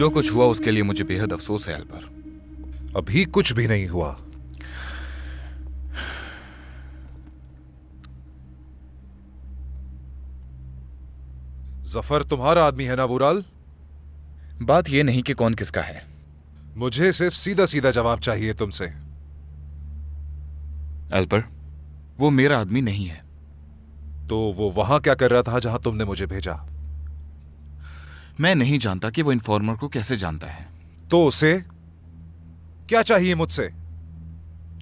जो कुछ हुआ उसके लिए मुझे बेहद अफसोस है एल्बर। अभी कुछ भी नहीं हुआ। जफर तुम्हारा आदमी है ना वुराल? बात यह नहीं कि कौन किसका है। मुझे सिर्फ सीधा सीधा जवाब चाहिए तुमसे। एल्बर, वो मेरा आदमी नहीं है। तो वो वहां क्या कर रहा था जहां तुमने मुझे भेजा? मैं नहीं जानता कि वो इन्फॉर्मर को कैसे जानता है। तो उसे क्या चाहिए मुझसे?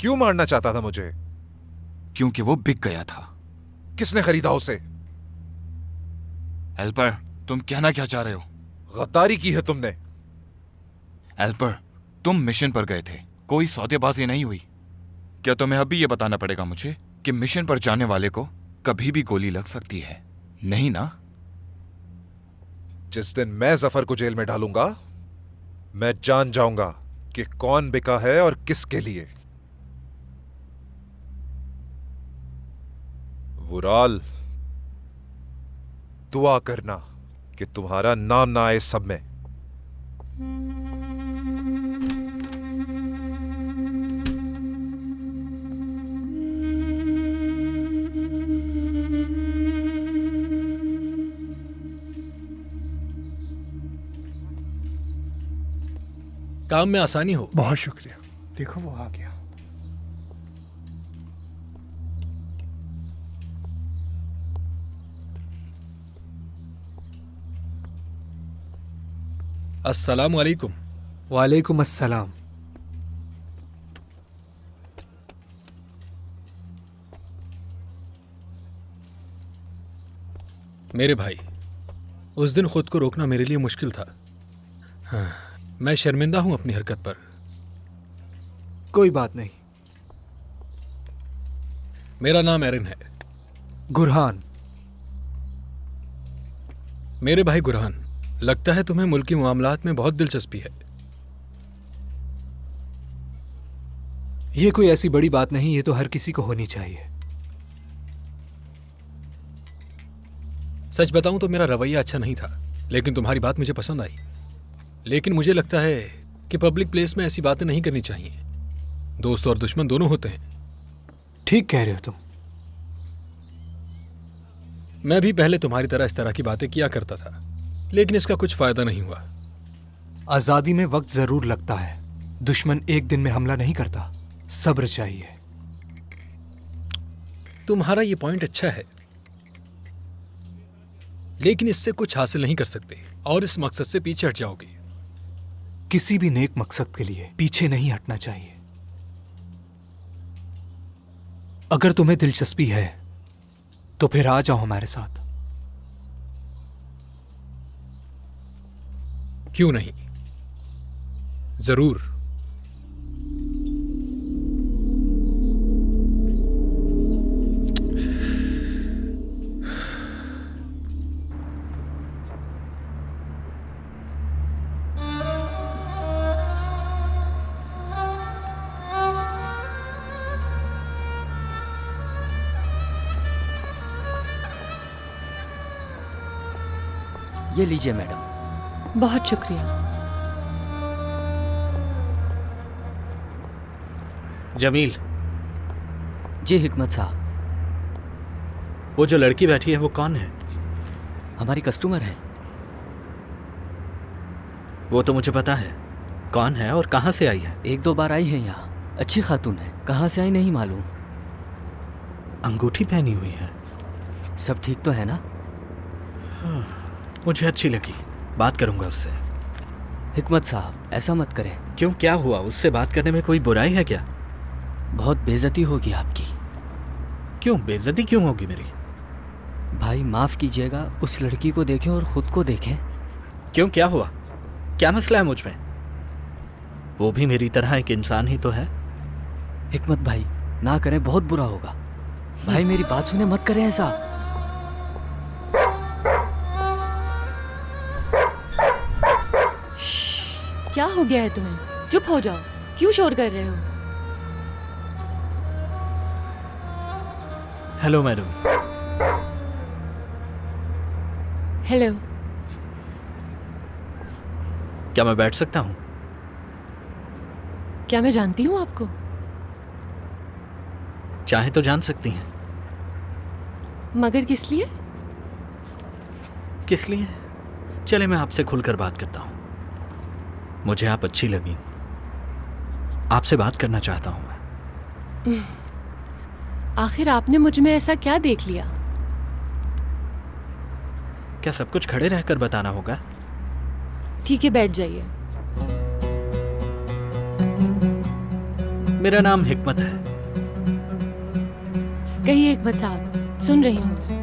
क्यों मारना चाहता था मुझे? क्योंकि वो बिक गया था। किसने खरीदा उसे? एल्बर, तुम कहना क्या चाह रहे हो? गद्दारी की है तुमने। एल्बर, तुम मिशन पर गए थे, कोई सौदेबाजी नहीं हुई। क्या तुम्हें अभी यह बताना पड़ेगा मुझे कि मिशन पर जाने वाले को कभी भी गोली लग सकती है? नहीं ना? जिस दिन मैं जफर को जेल में डालूंगा, मैं जान जाऊंगा कि कौन बिका है और किसके लिए। वुराल, दुआ करना कि तुम्हारा नाम ना आए सब में। काम में आसानी हो। बहुत शुक्रिया। देखो वो आ गया। अस्सलाम वालेकुम। वालेकुम अस्सलाम। मेरे भाई, उस दिन खुद को रोकना मेरे लिए मुश्किल था। हाँ, मैं शर्मिंदा हूं अपनी हरकत पर। कोई बात नहीं। मेरा नाम एरन है। गुरहान। मेरे भाई गुरहान, लगता है तुम्हें मुल्की मामलात में बहुत दिलचस्पी है। ये कोई ऐसी बड़ी बात नहीं, ये तो हर किसी को होनी चाहिए। सच बताऊं तो मेरा रवैया अच्छा नहीं था, लेकिन तुम्हारी बात मुझे पसंद आई। लेकिन मुझे लगता है कि पब्लिक प्लेस में ऐसी बातें नहीं करनी चाहिए। दोस्त और दुश्मन दोनों होते हैं। ठीक कह रहे हो तुम। मैं भी पहले तुम्हारी तरह इस तरह की बातें किया करता था, लेकिन इसका कुछ फायदा नहीं हुआ। आजादी में वक्त जरूर लगता है। दुश्मन एक दिन में हमला नहीं करता, सब्र चाहिए। तुम्हारा ये पॉइंट अच्छा है, लेकिन इससे कुछ हासिल नहीं कर सकते और इस मकसद से पीछे हट जाओगे। किसी भी नेक मकसद के लिए पीछे नहीं हटना चाहिए। अगर तुम्हें दिलचस्पी है तो फिर आ जाओ हमारे साथ। क्यों नहीं, जरूर। ये लीजिए मैडम। बहुत शुक्रिया। जमील। जी हिकमत साहब। वो जो लड़की बैठी है वो कौन है? हमारी कस्टमर है। वो तो मुझे पता है कौन है और कहाँ से आई है। एक दो बार आई है यहाँ। अच्छी खातून है, कहाँ से आई नहीं मालूम। अंगूठी पहनी हुई है। सब ठीक तो है ना? हाँ, मुझे अच्छी लगी, बात करूंगा उससे। हिकमत साहब ऐसा मत करें। क्यों, क्या हुआ? उससे बात करने में कोई बुराई है क्या? बहुत बेइज्जती होगी आपकी। क्यों बेइज्जती क्यों होगी मेरी? भाई माफ कीजिएगा, उस लड़की को देखें और खुद को देखें। क्यों, क्या हुआ? क्या मसला है मुझ में? वो भी मेरी तरह एक इंसान ही तो है। हिकमत भाई ना करें, बहुत बुरा होगा। भाई मेरी बात सुने, मत करें ऐसा। क्या हो गया है तुम्हें? चुप हो जाओ, क्यों शोर कर रहे हो? Hello madam. हेलो। क्या मैं बैठ सकता हूँ? क्या मैं जानती हूँ आपको? चाहे तो जान सकती हैं। मगर किस लिए? किस लिए? चले मैं आपसे खुलकर बात करता हूँ। मुझे आप अच्छी लगी, आपसे बात करना चाहता हूँ मैं। आखिर आपने मुझ में ऐसा क्या देख लिया? क्या सब कुछ खड़े रहकर बताना होगा? ठीक है, बैठ जाइए। मेरा नाम हिकमत है। कहिए हिकमत साहब, सुन रही हूँ मैं।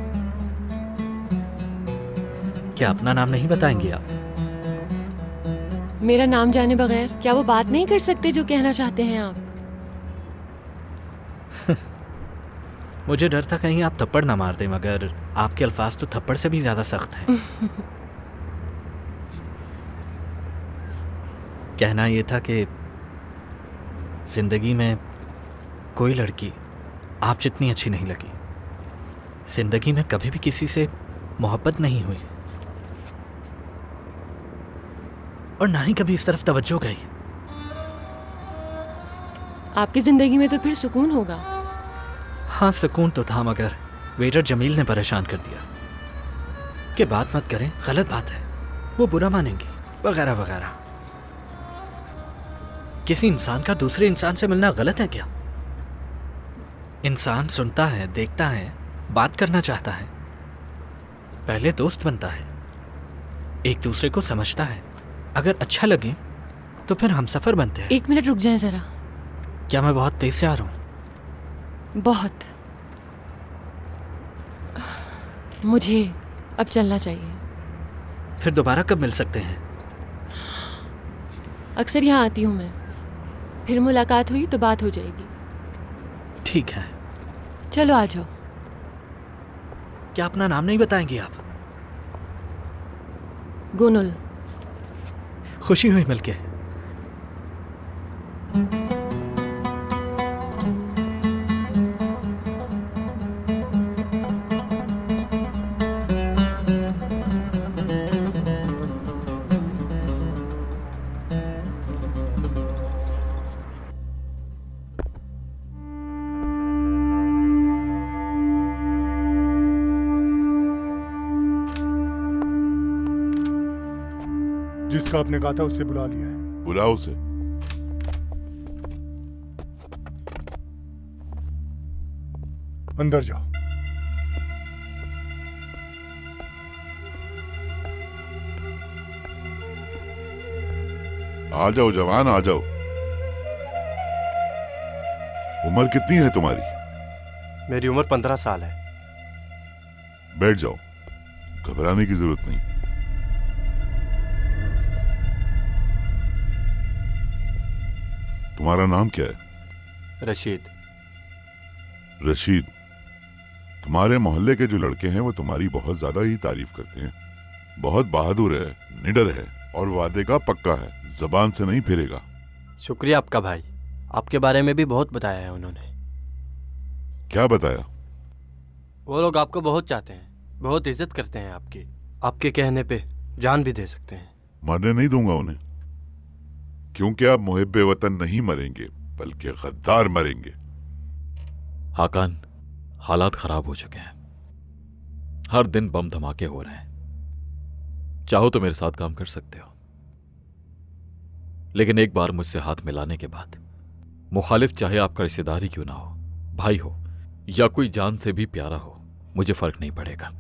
क्या अपना नाम नहीं बताएंगे आप? मेरा नाम जाने बगैर क्या वो बात नहीं कर सकते जो कहना चाहते हैं आप? मुझे डर था कहीं आप थप्पड़ ना मार दें, मगर आपके अल्फाज तो थप्पड़ से भी ज्यादा सख्त हैं। कहना यह था कि जिंदगी में कोई लड़की आप जितनी अच्छी नहीं लगी। जिंदगी में कभी भी किसी से मोहब्बत नहीं हुई और ना ही कभी इस तरफ तवज्जो गई। आपकी जिंदगी में तो फिर सुकून होगा। हाँ, सुकून तो था, मगर वेटर जमील ने परेशान कर दिया कि बात मत करें, गलत बात है, वो बुरा मानेंगी वगैरह वगैरह। किसी इंसान का दूसरे इंसान से मिलना गलत है क्या? इंसान सुनता है, देखता है, बात करना चाहता है, पहले दोस्त बनता है, एक दूसरे को समझता है, अगर अच्छा लगे तो फिर हम सफर बनते हैं। 1 मिनट रुक जाएं जरा। क्या मैं बहुत तेज से आ रहा हूं? बहुत। मुझे अब चलना चाहिए। फिर दोबारा कब मिल सकते हैं? अक्सर यहाँ आती हूँ मैं, फिर मुलाकात हुई तो बात हो जाएगी। ठीक है। चलो आ जाओ। क्या अपना नाम नहीं बताएंगे आप? गुनुल। खुशी हुई मिलके। जिसका आपने कहा था उससे बुला लिया है। बुलाओ उसे। अंदर जाओ। आ जाओ जवान, आ जाओ। उम्र कितनी है तुम्हारी? मेरी उम्र 15 साल है। बैठ जाओ, घबराने की जरूरत नहीं। तुम्हारा नाम क्या है? रशीद। रशीद, तुम्हारे मोहल्ले के जो लड़के हैं वो तुम्हारी बहुत ज्यादा ही तारीफ करते हैं। बहुत बहादुर है, निडर है और वादे का पक्का है, जबान से नहीं फिरेगा। शुक्रिया आपका भाई, आपके बारे में भी बहुत बताया है उन्होंने। क्या बताया? वो लोग आपको बहुत चाहते हैं, बहुत इज्जत करते हैं आपकी। आपके कहने पे जान भी दे सकते हैं। मरने नहीं दूंगा उन्हें, क्योंकि आप मुहिब्बे वतन नहीं मरेंगे बल्कि गद्दार मरेंगे। हाकान, हालात खराब हो चुके हैं। हर दिन बम धमाके हो रहे हैं। चाहो तो मेरे साथ काम कर सकते हो, लेकिन एक बार मुझसे हाथ मिलाने के बाद, मुखालिफ चाहे आपका रिश्तेदार ही क्यों ना हो, भाई हो या कोई जान से भी प्यारा हो, मुझे फर्क नहीं पड़ेगा।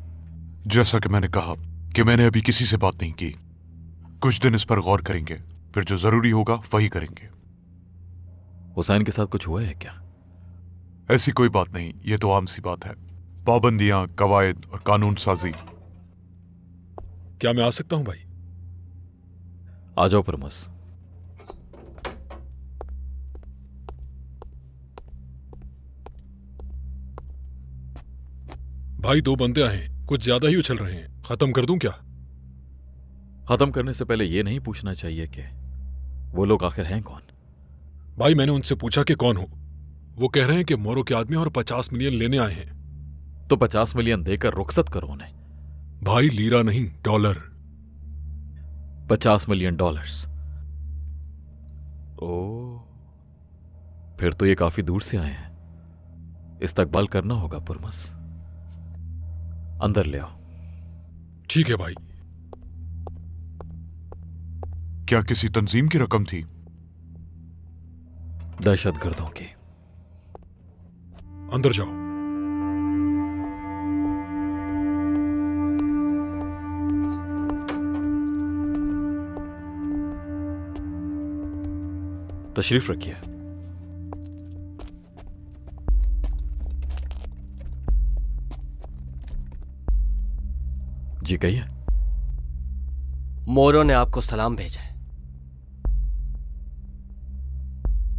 जैसा कि मैंने कहा कि मैंने अभी किसी से बात नहीं की। कुछ दिन इस पर गौर करेंगे, फिर जो जरूरी होगा वही करेंगे। हुसैन के साथ कुछ हुआ है क्या? ऐसी कोई बात नहीं, ये तो आम सी बात है। पाबंदियां, कवायद और कानून साजी। क्या मैं आ सकता हूं भाई? आ जाओ प्रमोस। भाई 2 बंदे आए हैं, कुछ ज्यादा ही उछल रहे हैं। खत्म कर दूं क्या? खत्म करने से पहले यह नहीं पूछना चाहिए कि वो लोग आखिर हैं कौन? भाई मैंने उनसे पूछा कि कौन हो। वो कह रहे हैं कि मोरो के आदमी और 50 मिलियन लेने आए हैं। तो 50 मिलियन देकर रुखसत करो उन्हें। भाई लीरा नहीं, डॉलर। $50 मिलियन। ओ, फिर तो ये काफी दूर से आए हैं। इस्तकबाल करना होगा पुरमस। अंदर ले आओ। ठीक है भाई। क्या किसी तंजीम की रकम थी? दहशतगर्दों की। अंदर जाओ। तशरीफ रखिए। जी कहिए। मोरो ने आपको सलाम भेजा है।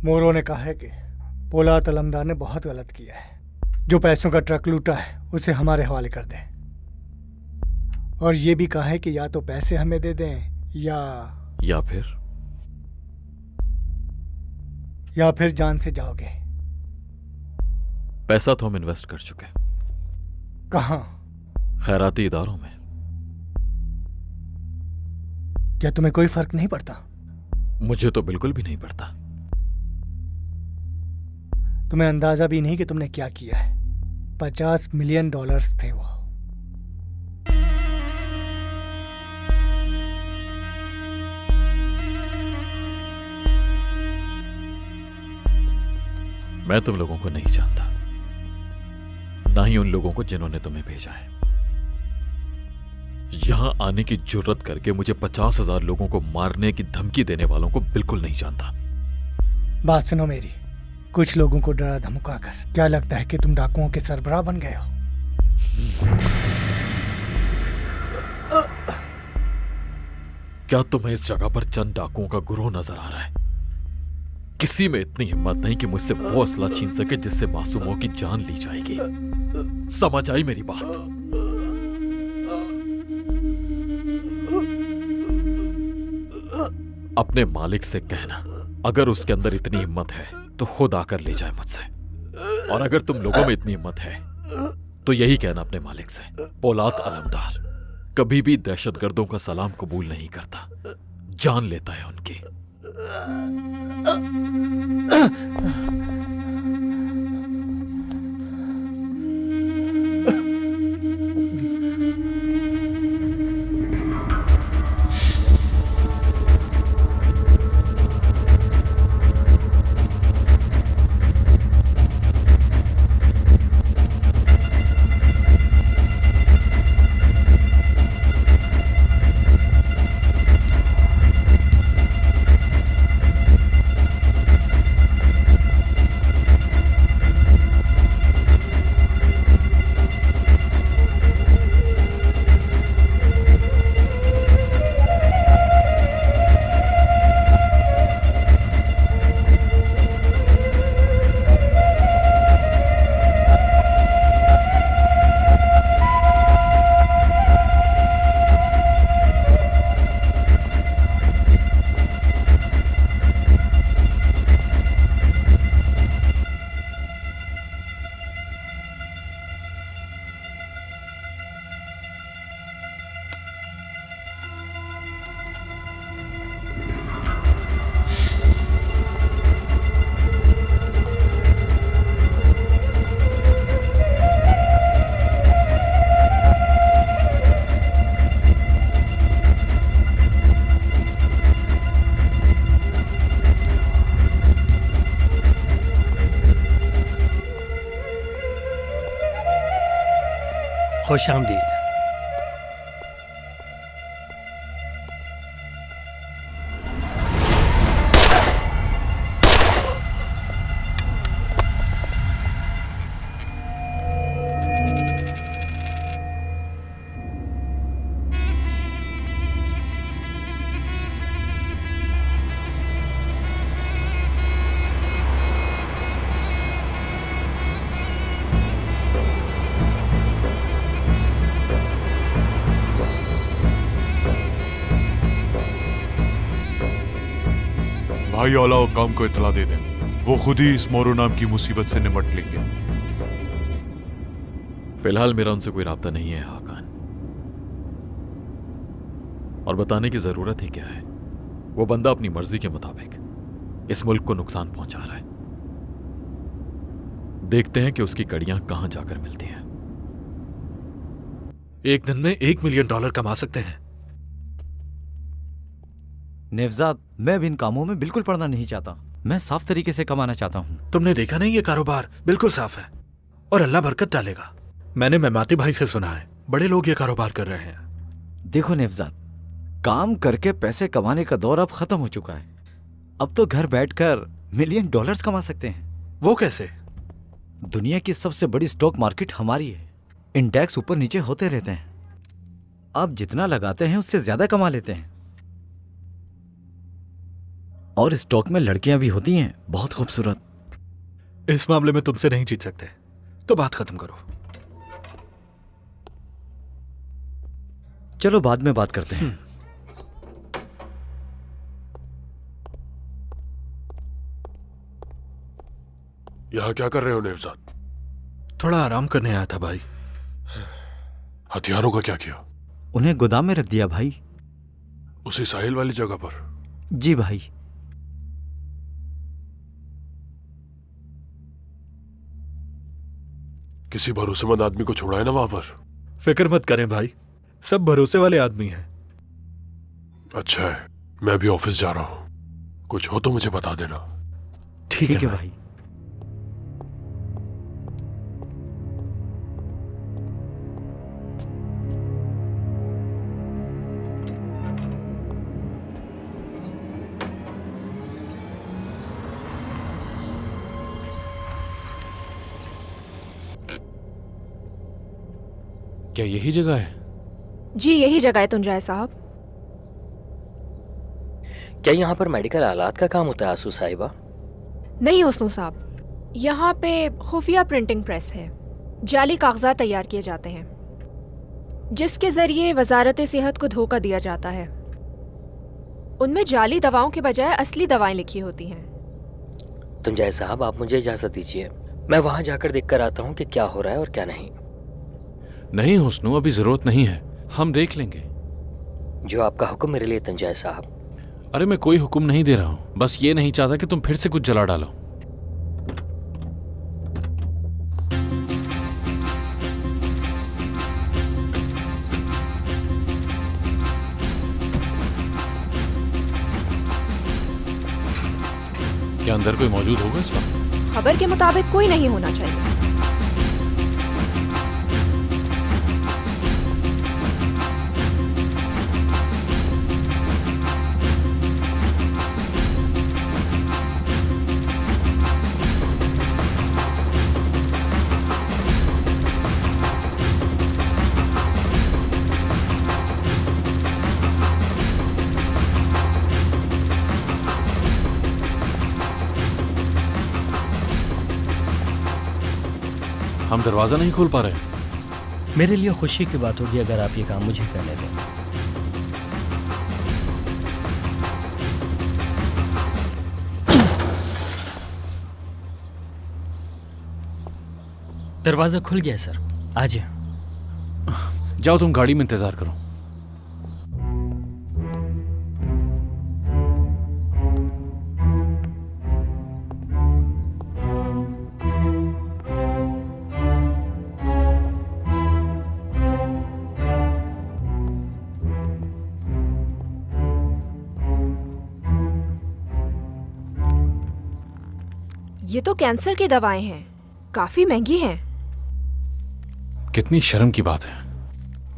मोरो ने कहा है कि पोलाद अलमदार ने बहुत गलत किया है। जो पैसों का ट्रक लूटा है उसे हमारे हवाले कर दें। और ये भी कहा है कि या तो पैसे हमें दे दें या फिर जान से जाओगे। पैसा तो हम इन्वेस्ट कर चुके। कहाँ? खैराती इदारों में। क्या तुम्हें कोई फर्क नहीं पड़ता? मुझे तो बिल्कुल भी नहीं पड़ता। तुम्हें अंदाजा भी नहीं कि तुमने क्या किया है। $50 मिलियन थे वो। मैं तुम लोगों को नहीं जानता, ना ही उन लोगों को जिन्होंने तुम्हें भेजा है। यहां आने की जुर्रत करके मुझे 50,000 लोगों को मारने की धमकी देने वालों को बिल्कुल नहीं जानता। बात सुनो मेरी। कुछ लोगों को डरा धमकाकर क्या लगता है कि तुम डाकुओं के सरबराह बन गए हो? क्या तुम्हें इस जगह पर चंद डाकुओं का गुरोह नजर आ रहा है? किसी में इतनी हिम्मत नहीं कि मुझसे वो असला छीन सके जिससे मासूमों की जान ली जाएगी। समझ आई मेरी बात? अपने मालिक से कहना अगर उसके अंदर इतनी हिम्मत है तो खुद आकर ले जाए मुझसे। और अगर तुम लोगों में इतनी हिम्मत है तो यही कहना अपने मालिक से, पोलाद अलमदार कभी भी दहशतगर्दों का सलाम कबूल नहीं करता, जान लेता है उनकी। खुश आमदीद। भाई औला हुकाम को इतला दे दें, वो खुद ही इस मोरो नाम की मुसीबत से निपट लेंगे। फिलहाल मेरा उनसे कोई राब्ता नहीं है हाकान। और बताने की जरूरत ही क्या है। वो बंदा अपनी मर्जी के मुताबिक इस मुल्क को नुकसान पहुंचा रहा है। देखते हैं कि उसकी कड़ियां कहां जाकर मिलती हैं। एक दिन में $1 मिलियन कमा सकते हैं। नेवजाद, मैं अब इन कामों में बिल्कुल पड़ना नहीं चाहता। मैं साफ तरीके से कमाना चाहता हूँ। तुमने देखा नहीं, ये कारोबार बिल्कुल साफ है और अल्लाह बरकत डालेगा। मैंने मेमाती भाई से सुना है बड़े लोग ये कारोबार कर रहे हैं। देखो नेवजाद, काम करके पैसे कमाने का दौर अब खत्म हो चुका है। अब तो घर बैठकर $1 मिलियन कमा सकते हैं। वो कैसे? दुनिया की सबसे बड़ी स्टॉक मार्केट हमारी है। इंडेक्स ऊपर नीचे होते रहते हैं। आप जितना लगाते हैं उससे ज्यादा कमा लेते हैं। और स्टॉक में लड़कियां भी होती हैं, बहुत खूबसूरत। इस मामले में तुमसे नहीं जीत सकते, तो बात खत्म करो। चलो बाद में बात करते हैं। यहाँ क्या कर रहे हो नेवजाद? थोड़ा आराम करने आया था भाई। हथियारों का क्या किया? उन्हें गोदाम में रख दिया भाई। उसी साहिल वाली जगह पर? जी भाई। किसी भरोसेमंद आदमी को छोड़ा है ना वहां पर? फिक्र मत करें भाई, सब भरोसे वाले आदमी हैं। अच्छा है, मैं अभी ऑफिस जा रहा हूं। कुछ हो तो मुझे बता देना। ठीक है भाई। क्या यही जगह है? जी यही जगह है तुंजाय साहब। क्या यहाँ पर मेडिकल आलात का काम होता है आसू साहिबा? नहीं हुस्नू साहब, यहाँ पे खुफिया प्रिंटिंग प्रेस है। जाली कागजात तैयार किए जाते हैं जिसके जरिए वजारत सेहत को धोखा दिया जाता है। उनमें जाली दवाओं के बजाय असली दवाएं लिखी होती हैं। तुंजाय साहब, आप मुझे इजाजत दीजिए, मैं वहां जाकर देखकर आता हूँ कि क्या हो रहा है और क्या नहीं। नहीं हुस्नू, अभी जरूरत नहीं है, हम देख लेंगे। जो आपका हुक्म मेरे लिए तुंजाय साहब। अरे मैं कोई हुक्म नहीं दे रहा हूँ, बस ये नहीं चाहता कि तुम फिर से कुछ जला डालो। क्या अंदर कोई मौजूद होगा इस वक्त? खबर के मुताबिक कोई नहीं होना चाहिए। हम दरवाजा नहीं खोल पा रहे। मेरे लिए खुशी की बात होगी अगर आप ये काम मुझे करने दें। दरवाजा खुल गया सर, आ जाओ। जाओ, तुम गाड़ी में इंतजार करो। ये तो कैंसर की दवाएं हैं, काफी महंगी हैं। कितनी शर्म की बात है,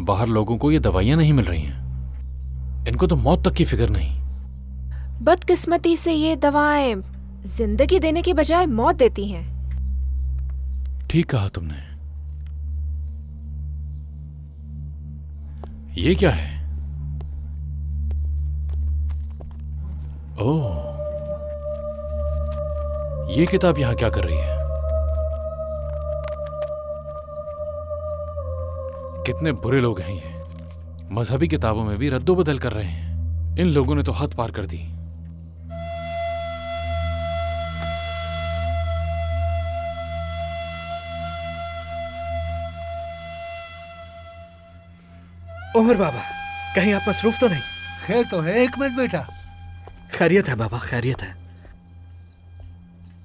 बाहर लोगों को ये दवाइयां नहीं मिल रही हैं। इनको तो मौत तक की फिक्र नहीं। बदकिस्मती से ये दवाएं जिंदगी देने की बजाय मौत देती हैं। ठीक कहा तुमने। ये क्या है? ओह, ये किताब यहां क्या कर रही है? कितने बुरे लोग हैं ये, मजहबी किताबों में भी रद्दो बदल कर रहे हैं। इन लोगों ने तो हद पार कर दी। उमर बाबा, कहीं आप मसरूफ तो नहीं? खैर तो है हिकमत बेटा? खैरियत है बाबा, खैरियत है।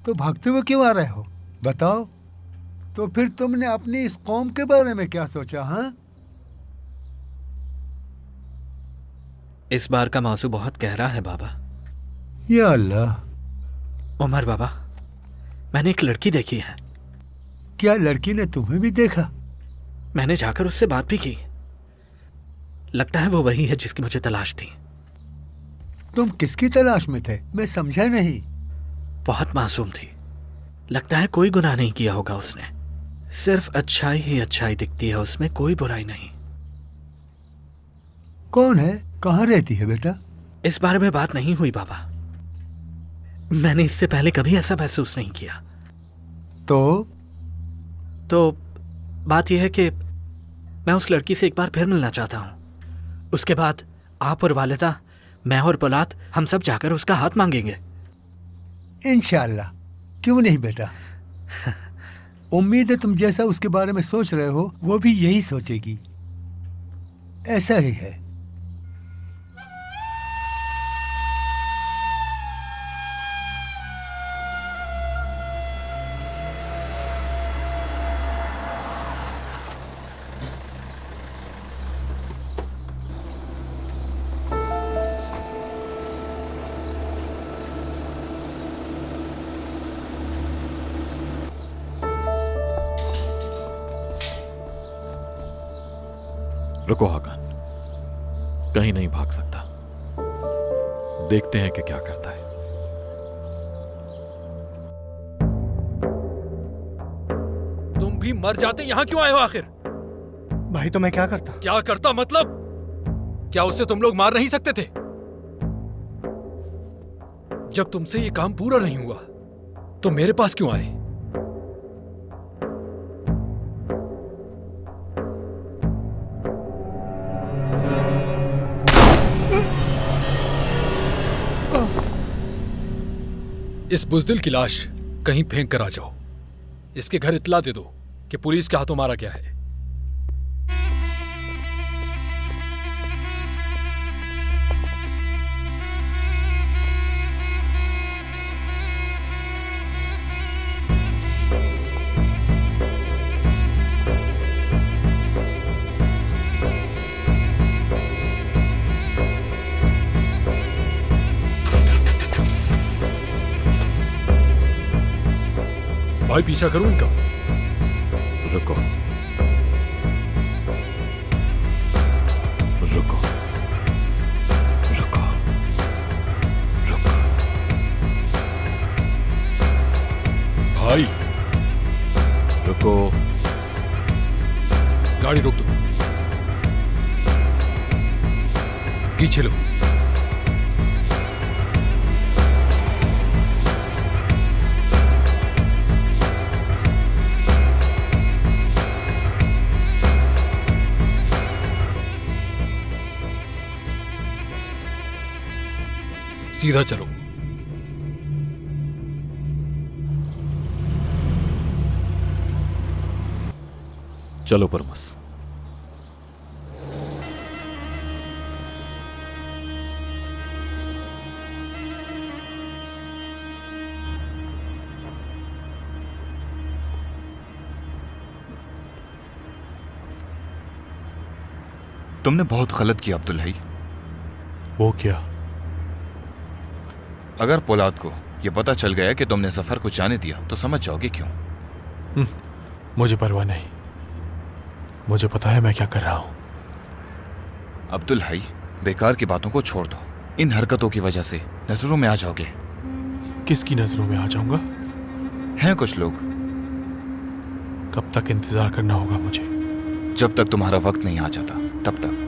तो भागते हुए क्यों आ रहे हो, बताओ? तो फिर तुमने अपनी इस कौम के बारे में क्या सोचा? हाँ, इस बार का मौजू बहुत गहरा है बाबा। या अल्लाह। उमर बाबा, मैंने एक लड़की देखी है। क्या लड़की ने तुम्हें भी देखा? मैंने जाकर उससे बात भी की। लगता है वो वही है जिसकी मुझे तलाश थी। तुम किसकी तलाश में थे, मैं समझा नहीं। बहुत मासूम थी। लगता है कोई गुनाह नहीं किया होगा उसने। सिर्फ अच्छाई ही अच्छाई दिखती है उसमें, कोई बुराई नहीं। कौन है, कहाँ रहती है बेटा? इस बारे में बात नहीं हुई बाबा। मैंने इससे पहले कभी ऐसा महसूस नहीं किया। तो बात यह है कि मैं उस लड़की से एक बार फिर मिलना चाहता हूं। उसके बाद आप और वालिदा, मैं और पोलाद, हम सब जाकर उसका हाथ मांगेंगे। इंशाअल्लाह, क्यों नहीं बेटा। उम्मीद है तुम जैसा उसके बारे में सोच रहे हो वो भी यही सोचेगी। ऐसा ही है। रुको हाकान, कहीं नहीं भाग सकता। देखते हैं कि क्या करता है। तुम भी मर जाते, यहां क्यों आए हो आखिर? भाई तो मैं क्या करता? क्या करता मतलब? क्या उसे तुम लोग मार नहीं सकते थे? जब तुमसे ये काम पूरा नहीं हुआ तो मेरे पास क्यों आए? इस बुजदिल की लाश कहीं फेंक कर आ जाओ। इसके घर इत्तला दे दो कि पुलिस के हाथों मारा गया है। भाई पीछा करूं इनका? रुको रुको रुको रुको। भाई रुको, गाड़ी रोक दो, पीछे लो। सीधा चलो। चलो परमस। तुमने बहुत गलत किया अब्दुल हई। वो क्या? अगर पोलाद को यह पता चल गया कि तुमने जफर को जाने दिया तो समझ जाओगे क्यों। मुझे परवाह नहीं, मुझे पता है मैं क्या कर रहा हूं। अब्दुल हई, बेकार की बातों को छोड़ दो। इन हरकतों की वजह से नजरों में आ जाओगे। किसकी नजरों में आ जाऊंगा? हैं कुछ लोग। कब तक इंतजार करना होगा मुझे? जब तक तुम्हारा वक्त नहीं आ जाता तब तक।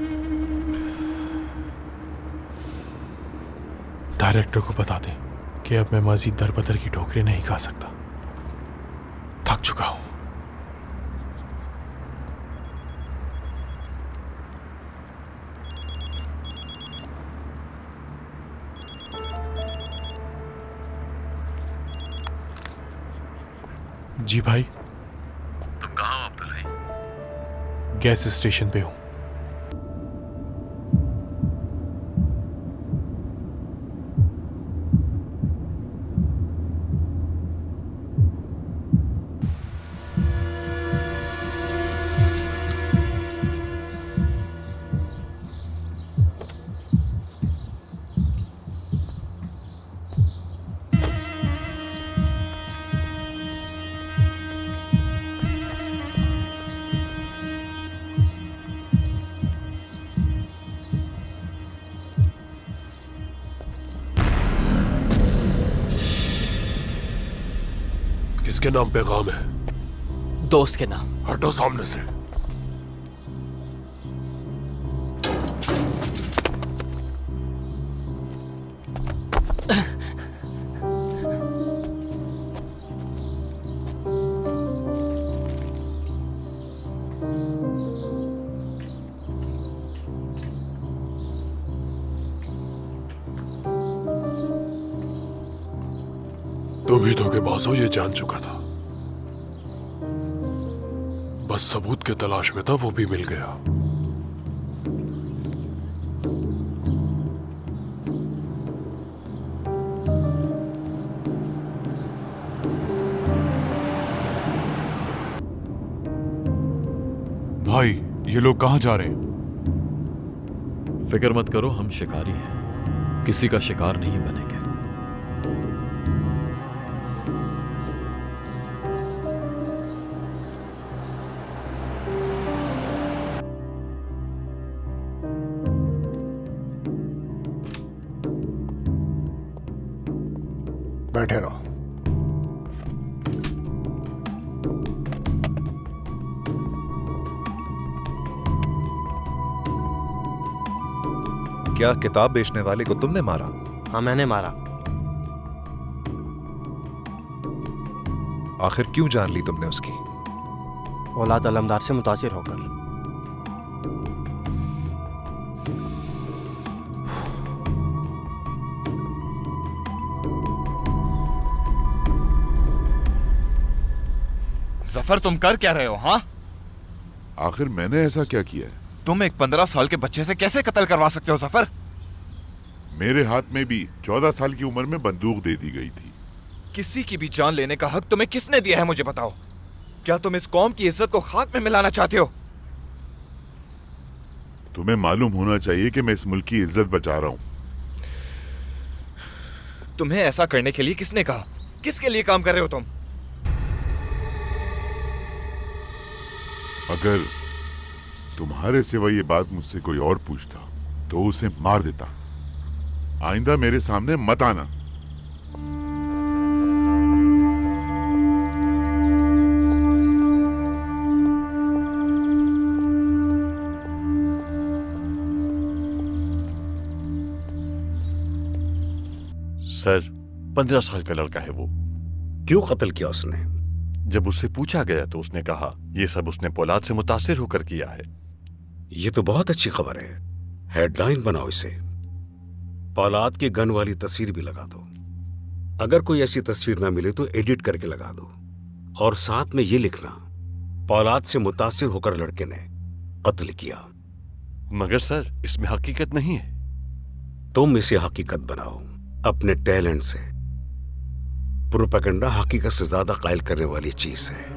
डायरेक्टर को बता दें कि अब मैं मजीद दरबदर की ठोकरें नहीं खा सकता। थक चुका हूं। जी भाई। तुम कहाँ हो अब्दुल हई? गैस स्टेशन पे हूं। किसके नाम पैगाम है? दोस्त के नाम। हटो सामने से। तुम ही धोखेबाज हो, ये जान चुका था। बस सबूत के तलाश में था, वो भी मिल गया। भाई ये लोग कहाँ जा रहे हैं? फिक्र मत करो, हम शिकारी हैं, किसी का शिकार नहीं बनेंगे। बैठे रहो। क्या किताब बेचने वाले को तुमने मारा? हाँ, मैंने मारा। आखिर क्यों जान ली तुमने उसकी? औलाद अलमदार से मुतासिर होकर। जफर, तुम कर क्या रहे हो? हाँ, आखिर मैंने ऐसा क्या किया है? तुम एक 15 साल के बच्चे से कैसे कत्ल करवा सकते हो जफर? मेरे हाथ में भी 14 साल की उम्र में बंदूक दे दी गई थी। किसी की भी जान लेने का हक तुम्हें किसने दिया है, मुझे बताओ। क्या तुम इस कौम की इज्जत को खाक में मिलाना चाहते हो? तुम्हें मालूम होना चाहिए कि मैं इस मुल्क की इज्जत बचा रहा हूं। तुम्हें ऐसा करने के लिए किसने कहा? किसके लिए काम कर रहे हो तुम? अगर तुम्हारे सिवा ये बात मुझसे कोई और पूछता तो उसे मार देता। आइंदा मेरे सामने मत आना। सर, 15 साल का लड़का है वो। क्यों कत्ल किया उसने? जब उससे पूछा गया तो उसने कहा ये सब उसने पोलाद से मुतासिर होकर किया है। ये तो बहुत अच्छी खबर है। हेडलाइन बनाओ इसे। पौलाद की गन वाली तस्वीर भी लगा दो। अगर कोई ऐसी तस्वीर ना मिले तो एडिट करके लगा दो, और साथ में ये लिखना, पौलाद से मुतासिर होकर लड़के ने कत्ल किया। मगर सर, इसमें हकीकत नहीं है। तुम इसे हकीकत बनाओ अपने टैलेंट से। प्रोपेगेंडा हकीकत से ज्यादा कायल करने वाली चीज है।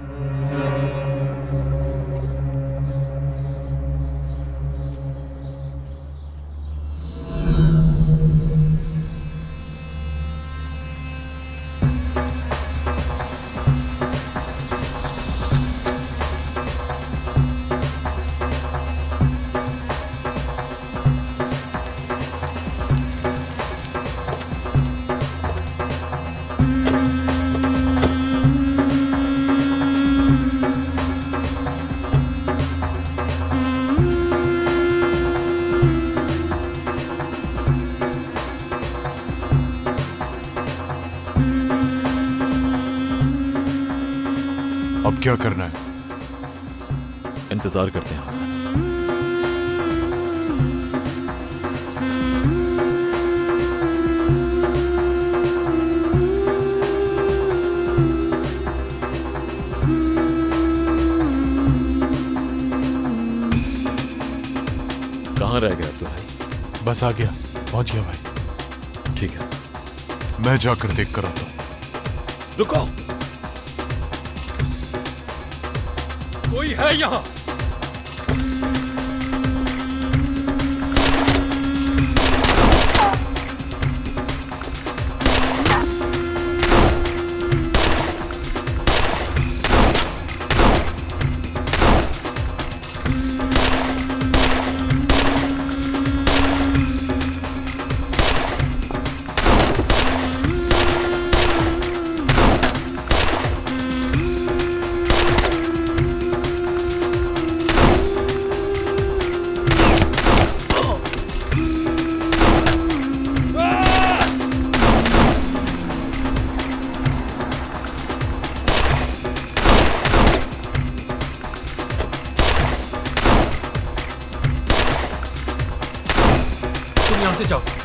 अब क्या करना है? इंतजार करते हैं। कहाँ रह गया तू भाई? बस आ गया, पहुंच गया भाई। ठीक है, मैं जाकर देख कर आता हूं। रुको, कोई है यहाँ?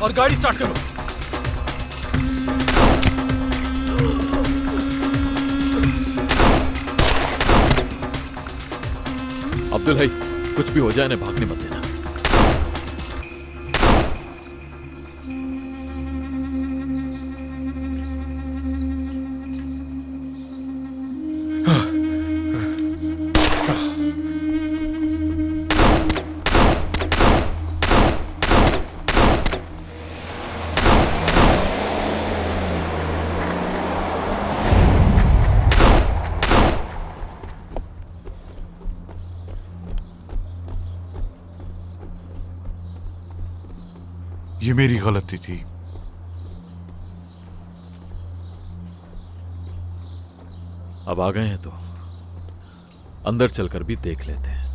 और गाड़ी स्टार्ट करो। अब्दुल भाई, कुछ भी हो जाए इन्हें भागने मत देना। ये मेरी गलती थी। अब आ गए हैं तो अंदर चलकर भी देख लेते हैं।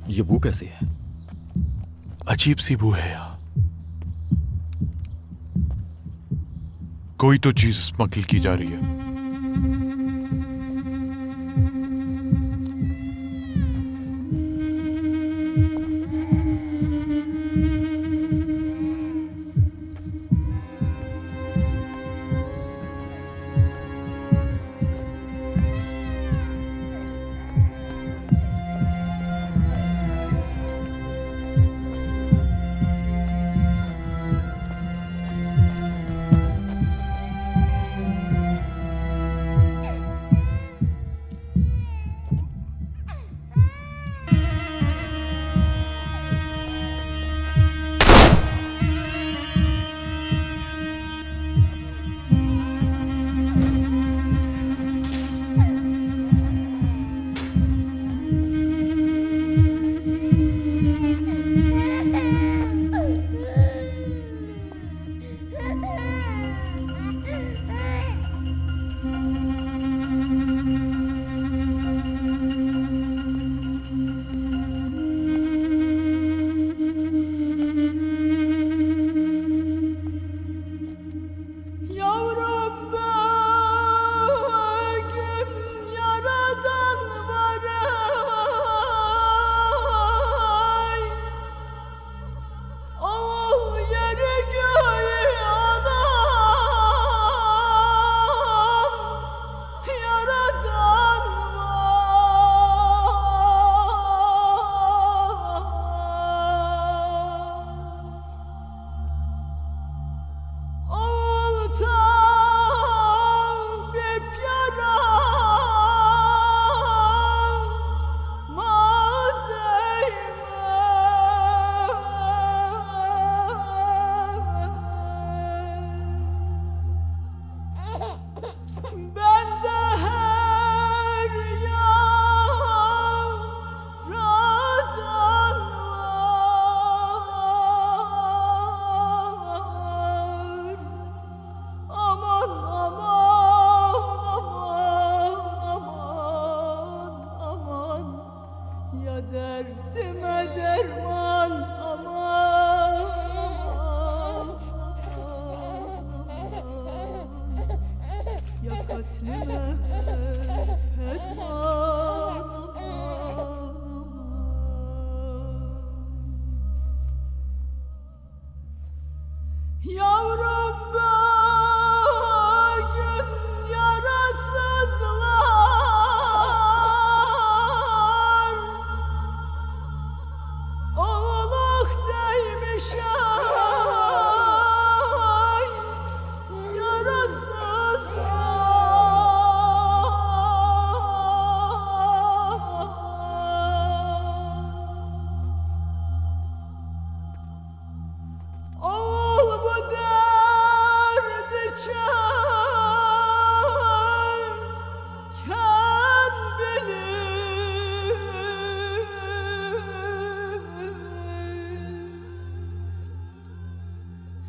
ये बू कैसी है? अजीब सी बू है यहाँ। कोई तो चीज स्मगल की जा रही है।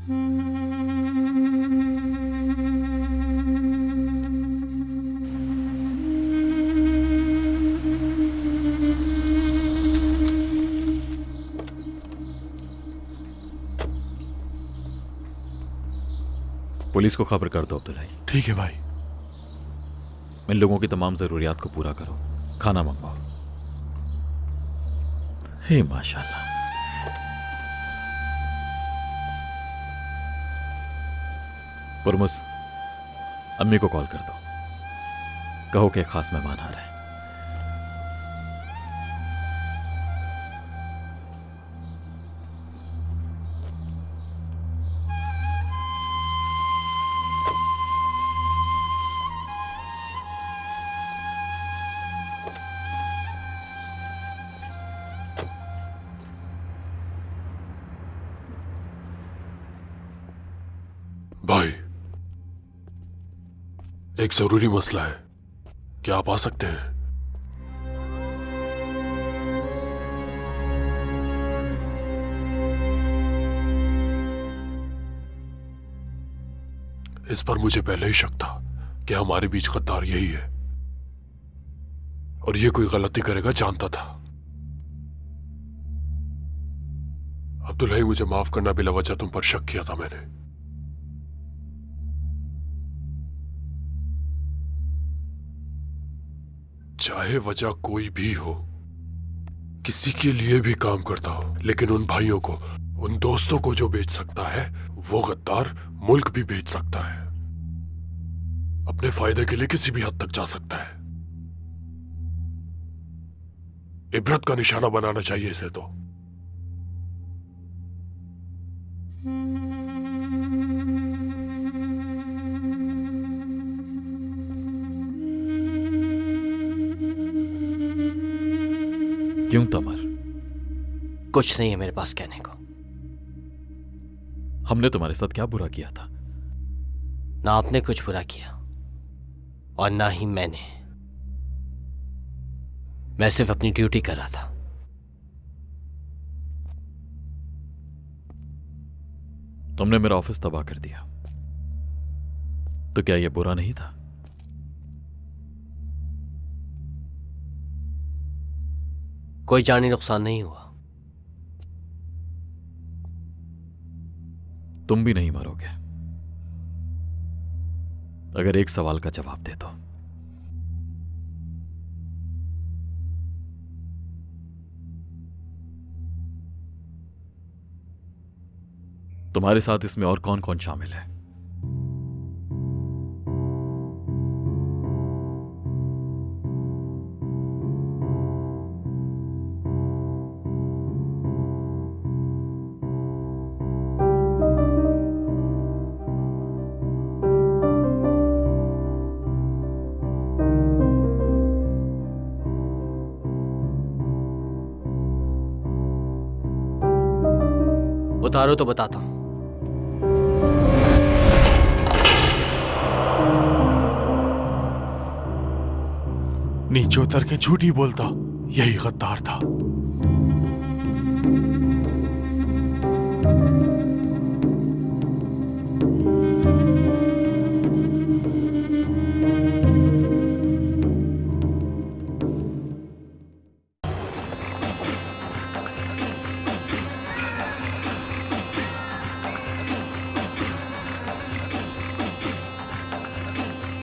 पुलिस को खबर कर दो अब्दुल्लाई। ठीक है भाई। इन लोगों की तमाम जरूरियात को पूरा करो, खाना मंगवाओ। हे माशाल्लाह। पुरमुस, अम्मी को कॉल कर दो, कहो कि एक खास मेहमान आ रहे हैं। भाई, एक जरूरी मसला है, क्या आप आ सकते हैं? इस पर मुझे पहले ही शक था कि हमारे बीच गद्दार यही है, और ये कोई गलती करेगा जानता था। अब्दुल्लाई, मुझे माफ करना, बिला वजह तुम पर शक किया था मैंने। चाहे वजह कोई भी हो, किसी के लिए भी काम करता हो, लेकिन उन भाइयों को, उन दोस्तों को जो बेच सकता है, वो गद्दार मुल्क भी बेच सकता है। अपने फायदे के लिए किसी भी हद तक जा सकता है। इबरत का निशाना बनाना चाहिए इसे तो। क्यों तमर? कुछ नहीं है मेरे पास कहने को। हमने तुम्हारे साथ क्या बुरा किया था? ना आपने कुछ बुरा किया और ना ही मैंने। मैं सिर्फ अपनी ड्यूटी कर रहा था। तुमने मेरा ऑफिस तबाह कर दिया, तो क्या यह बुरा नहीं था? कोई जानी नुकसान नहीं हुआ। तुम भी नहीं मरोगे अगर एक सवाल का जवाब दे दो। तुम्हारे साथ इसमें और कौन कौन शामिल है? उतारो तो बताता हूं। नीचे उतर के झूठ ही बोलता, यही गद्दार था।